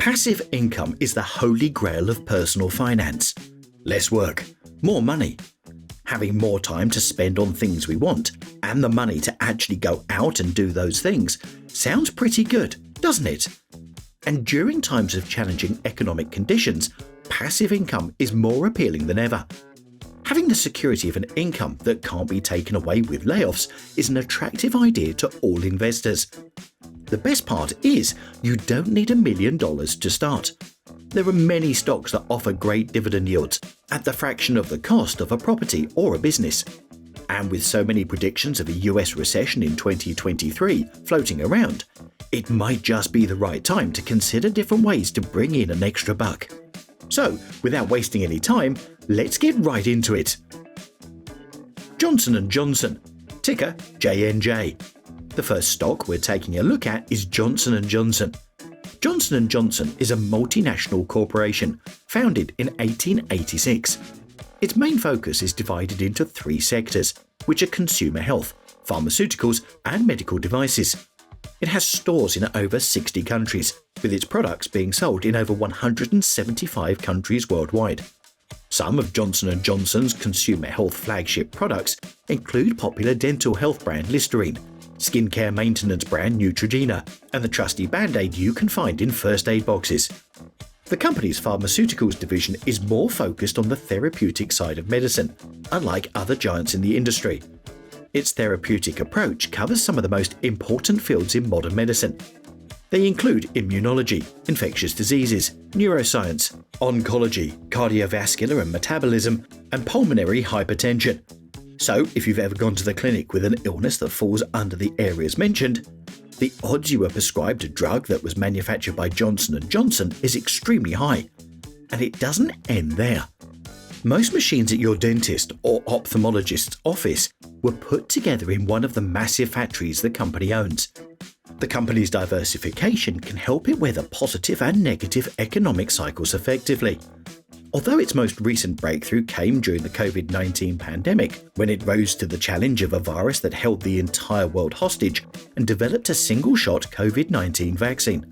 Passive income is the holy grail of personal finance. Less work, more money. Having more time to spend on things we want, and the money to actually go out and do those things, sounds pretty good, doesn't it? And during times of challenging economic conditions, passive income is more appealing than ever. Having the security of an income that can't be taken away with layoffs is an attractive idea to all investors. The best part is you don't need $1 million to start. There are many stocks that offer great dividend yields at the fraction of the cost of a property or a business. And with so many predictions of a US recession in 2023 floating around, it might just be the right time to consider different ways to bring in an extra buck. So, without wasting any time, let's get right into it. Johnson & Johnson, ticker JNJ. The first stock we're taking a look at is Johnson & Johnson. Johnson & Johnson is a multinational corporation founded in 1886. Its main focus is divided into 3 sectors, which are consumer health, pharmaceuticals, and medical devices. It has stores in over 60 countries, with its products being sold in over 175 countries worldwide. Some of Johnson & Johnson's consumer health flagship products include popular dental health brand Listerine, skincare maintenance brand Neutrogena, and the trusty Band-Aid you can find in first aid boxes. The company's pharmaceuticals division is more focused on the therapeutic side of medicine, unlike other giants in the industry. Its therapeutic approach covers some of the most important fields in modern medicine. They include immunology, infectious diseases, neuroscience, oncology, cardiovascular and metabolism, and pulmonary hypertension. So, if you've ever gone to the clinic with an illness that falls under the areas mentioned, the odds you were prescribed a drug that was manufactured by Johnson & Johnson is extremely high. And it doesn't end there. Most machines at your dentist or ophthalmologist's office were put together in one of the massive factories the company owns. The company's diversification can help it weather positive and negative economic cycles effectively. Although its most recent breakthrough came during the COVID-19 pandemic, when it rose to the challenge of a virus that held the entire world hostage and developed a single-shot COVID-19 vaccine.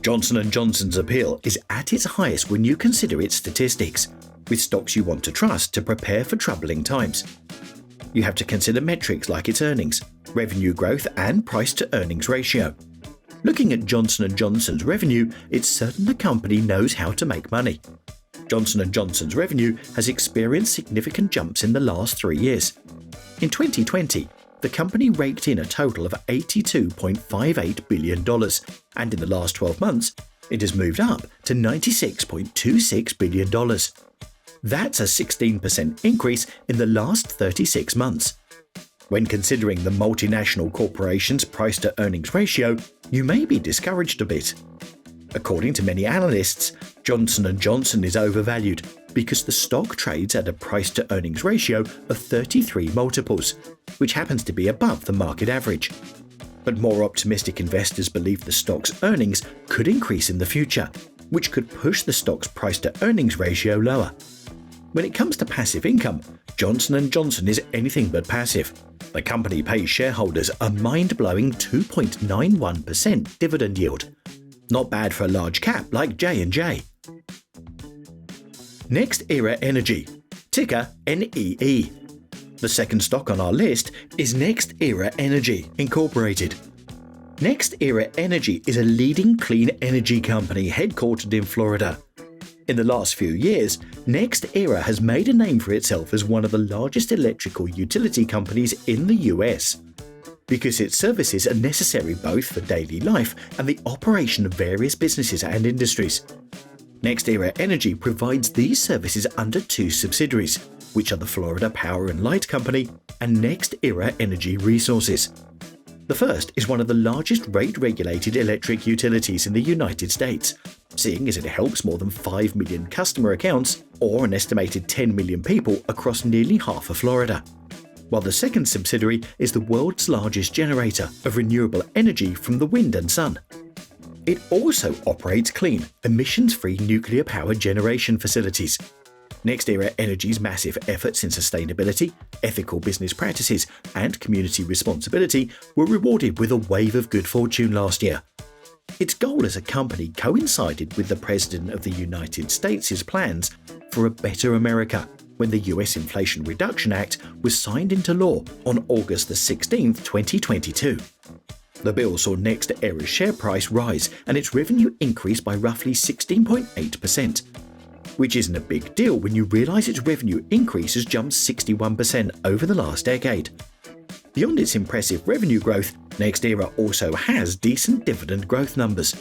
Johnson & Johnson's appeal is at its highest when you consider its statistics, with stocks you want to trust to prepare for troubling times. You have to consider metrics like its earnings, revenue growth, and price-to-earnings ratio. Looking at Johnson & Johnson's revenue, it's certain the company knows how to make money. Johnson & Johnson's revenue has experienced significant jumps in the last 3 years. In 2020, the company raked in a total of $82.58 billion, and in the last 12 months, it has moved up to $96.26 billion. That's a 16% increase in the last 36 months. When considering the multinational corporation's price-to-earnings ratio, you may be discouraged a bit. According to many analysts, Johnson & Johnson is overvalued because the stock trades at a price-to-earnings ratio of 33 multiples, which happens to be above the market average. But more optimistic investors believe the stock's earnings could increase in the future, which could push the stock's price-to-earnings ratio lower. When it comes to passive income, Johnson & Johnson is anything but passive. The company pays shareholders a mind-blowing 2.91% dividend yield. Not bad for a large cap like J&J. NextEra Energy, ticker NEE. The second stock on our list is NextEra Energy Incorporated. NextEra Energy is a leading clean energy company headquartered in Florida. In the last few years, NextEra has made a name for itself as one of the largest electrical utility companies in the US. Because its services are necessary both for daily life and the operation of various businesses and industries. NextEra Energy provides these services under 2 subsidiaries, which are the Florida Power and Light Company and NextEra Energy Resources. The first is one of the largest rate-regulated electric utilities in the United States, seeing as it helps more than 5 million customer accounts, or an estimated 10 million people across nearly half of Florida. While the second subsidiary is the world's largest generator of renewable energy from the wind and sun. It also operates clean, emissions-free nuclear power generation facilities. NextEra Energy's massive efforts in sustainability, ethical business practices, and community responsibility were rewarded with a wave of good fortune last year. Its goal as a company coincided with the President of the United States' plans for a better America when the US Inflation Reduction Act was signed into law on August 16, 2022. The bill saw NextEra's share price rise and its revenue increase by roughly 16.8%, which isn't a big deal when you realise its revenue increase has jumped 61% over the last decade. Beyond its impressive revenue growth, NextEra also has decent dividend growth numbers.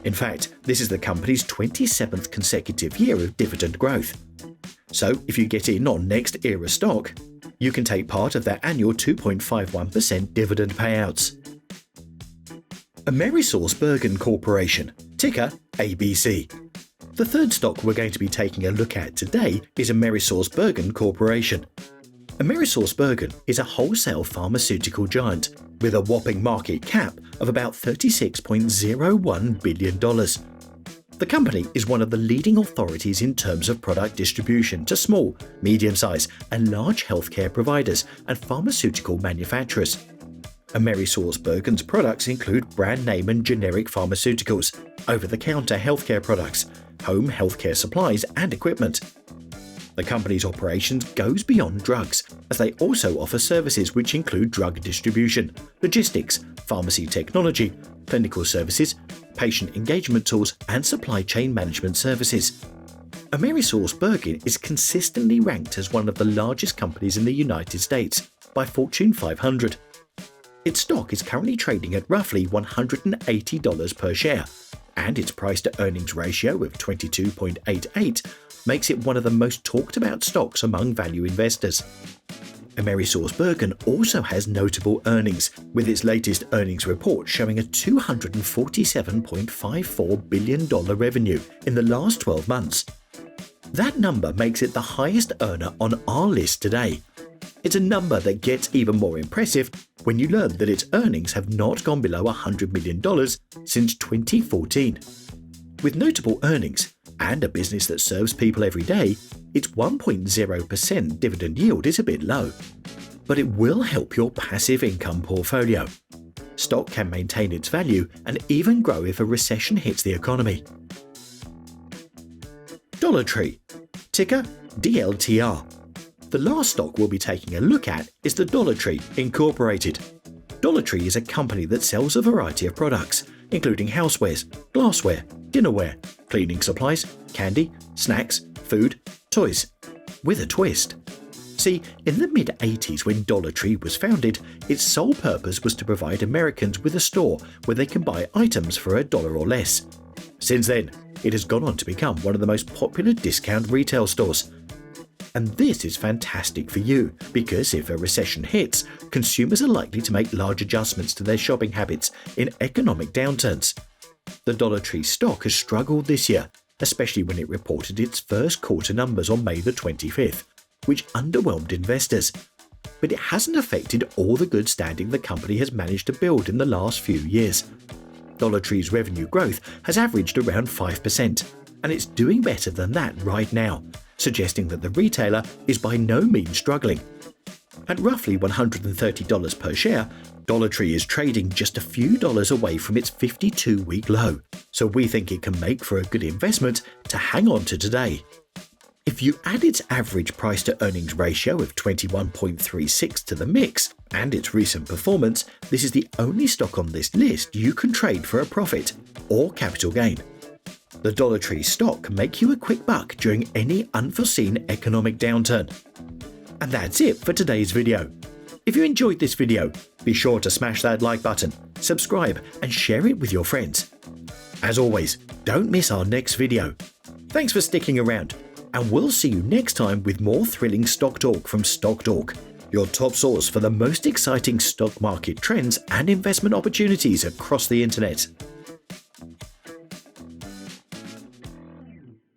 In fact, this is the company's 27th consecutive year of dividend growth. So, if you get in on NextEra stock, you can take part of their annual 2.51% dividend payouts. AmerisourceBergen Corporation, ticker ABC. The third stock we're going to be taking a look at today is Amerisourcebergen Corporation. Amerisourcebergen is a wholesale pharmaceutical giant with a whopping market cap of about $36.01 billion. The company is one of the leading authorities in terms of product distribution to small, medium-sized, and large healthcare providers and pharmaceutical manufacturers. AmerisourceBergen's products include brand name and generic pharmaceuticals, over-the-counter healthcare products, home healthcare supplies and equipment. The company's operations goes beyond drugs, as they also offer services which include drug distribution, logistics, pharmacy technology, clinical services, patient engagement tools, and supply chain management services. AmerisourceBergen is consistently ranked as one of the largest companies in the United States by Fortune 500. Its stock is currently trading at roughly $180 per share, and its price-to-earnings ratio of 22.88 makes it one of the most talked-about stocks among value investors. AmerisourceBergen also has notable earnings, with its latest earnings report showing a $247.54 billion revenue in the last 12 months. That number makes it the highest earner on our list today. It's a number that gets even more impressive when you learn that its earnings have not gone below $100 million since 2014. With notable earnings and a business that serves people every day, its 1.0% dividend yield is a bit low. But it will help your passive income portfolio. Stock can maintain its value and even grow if a recession hits the economy. Dollar Tree, ticker DLTR. The last stock we'll be taking a look at is the Dollar Tree Incorporated. Dollar Tree is a company that sells a variety of products, including housewares, glassware, dinnerware, cleaning supplies, candy, snacks, food, toys, with a twist. See, in the mid-80s when Dollar Tree was founded, its sole purpose was to provide Americans with a store where they can buy items for $1 or less. Since then, it has gone on to become one of the most popular discount retail stores. And this is fantastic for you, because if a recession hits, consumers are likely to make large adjustments to their shopping habits in economic downturns. The Dollar Tree stock has struggled this year, especially when it reported its first quarter numbers on May the 25th, which underwhelmed investors. But it hasn't affected all the good standing the company has managed to build in the last few years. Dollar Tree's revenue growth has averaged around 5%, and it's doing better than that right now, suggesting that the retailer is by no means struggling. At roughly $130 per share, Dollar Tree is trading just a few dollars away from its 52-week low, so we think it can make for a good investment to hang on to today. If you add its average price-to-earnings ratio of 21.36 to the mix and its recent performance, this is the only stock on this list you can trade for a profit or capital gain. The Dollar Tree stock can make you a quick buck during any unforeseen economic downturn. And that's it for today's video. If you enjoyed this video, be sure to smash that like button, subscribe, and share it with your friends. As always, don't miss our next video. Thanks for sticking around, and we'll see you next time with more thrilling stock talk from Stock Talk, your top source for the most exciting stock market trends and investment opportunities across the internet.